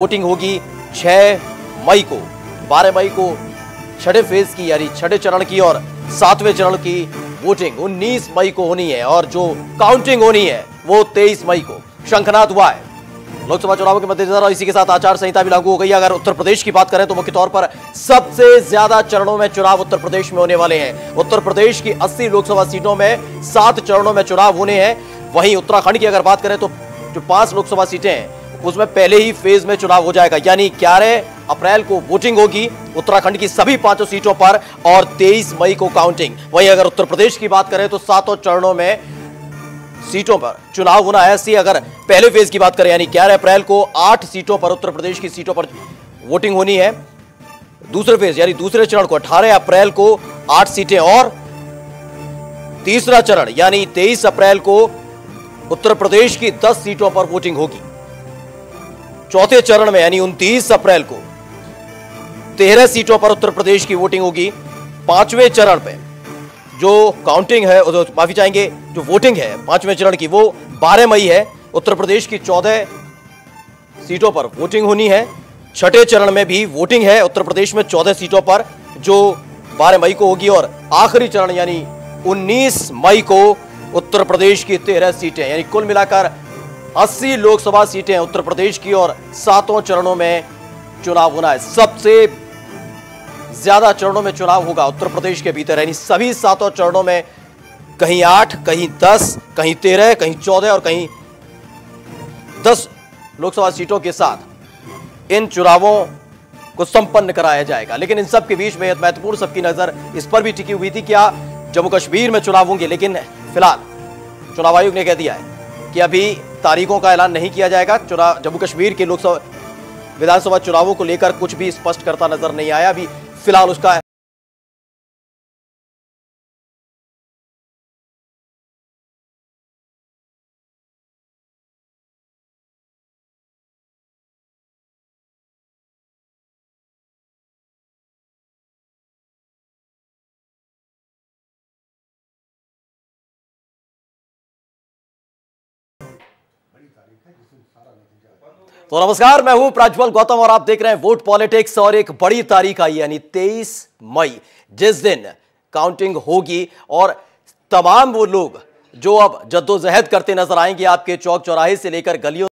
Voting होगी 6 मई को, 12 मई को छठे फेज की यानी छठे चरण की और 7वें चरण की वोटिंग 19 मई को होनी है और जो काउंटिंग होनी है वो 23 मई को। शंखनाद हुआ है लोकसभा चुनावों के मद्देनजर और इसी के साथ आचार संहिता भी लागू हो गई है। अगर उत्तर प्रदेश की बात करें तो मुख्य तौर पर सबसे ज्यादा चरणों में चुनाव उत्तर प्रदेश में होने वाले हैं। उत्तर प्रदेश की 80 लोकसभा सीटों में 7 चरणों में चुनाव होने हैं। वहीं उत्तराखंड की अगर बात करें तो जो 5 लोकसभा सीटें हैं उसमें पहले ही फेज में चुनाव हो जाएगा, यानी 11 अप्रैल को वोटिंग होगी उत्तराखंड की सभी 5 सीटों पर और 23 मई को काउंटिंग। वहीं अगर उत्तर प्रदेश की बात करें तो 7 चरणों में सीटों पर चुनाव होना है। ऐसी अगर पहले फेज की बात करें यानी 11 अप्रैल को 8 सीटों पर उत्तर प्रदेश की सीटों पर वोटिंग होनी है। दूसरे फेज यानी दूसरे चरण को 18 अप्रैल को 8 सीटें और तीसरा चरण यानी 23 अप्रैल को उत्तर प्रदेश की 10 सीटों पर वोटिंग होगी। चौथे चरण में यानी 29 अप्रैल को 13 सीटों पर उत्तर प्रदेश की वोटिंग होगी। 5वें चरण पे जो काउंटिंग है, माफी चाहेंगे, जो वोटिंग है 5वें चरण की वो 12 मई है। उत्तर प्रदेश की 14 सीटों पर वोटिंग होनी है। छठे चरण में भी वोटिंग है उत्तर प्रदेश में 14 सीटों पर जो 12 मई को होगी और आखिरी चरण यानी 19 मई को उत्तर प्रदेश की 13 सीटें यानी कुल मिलाकर 80 लोकसभा सीटें उत्तर प्रदेश की और 7 चरणों में चुनाव होना है। सबसे ज्यादा चरणों में चुनाव होगा उत्तर प्रदेश के भीतर, यानी सभी 7 चरणों में कहीं 8, कहीं 10, कहीं 13, कहीं 14 और कहीं 10 लोकसभा सीटों के साथ इन चुनावों को संपन्न कराया जाएगा। लेकिन इन सब के बीच में महत्वपूर्ण सबकी नजर इस पर भी टिकी हुई थी कि जम्मू कश्मीर में चुनाव होंगे, लेकिन फिलहाल चुनाव आयोग ने कह दिया है कि अभी तारीखों का ऐलान नहीं किया जाएगा। जम्मू कश्मीर के लोकसभा विधानसभा चुनावों को लेकर कुछ भी स्पष्ट करता नजर नहीं आया। अभी फिलहाल उसका तो नमस्कार, मैं हूं प्रज्वल गौतम और आप देख रहे हैं वोट पॉलिटिक्स। और एक बड़ी तारीख आई यानी 23 मई, जिस दिन काउंटिंग होगी और तमाम वो लोग जो अब जद्दोजहद करते नजर आएंगे आपके चौक चौराहे से लेकर गलियों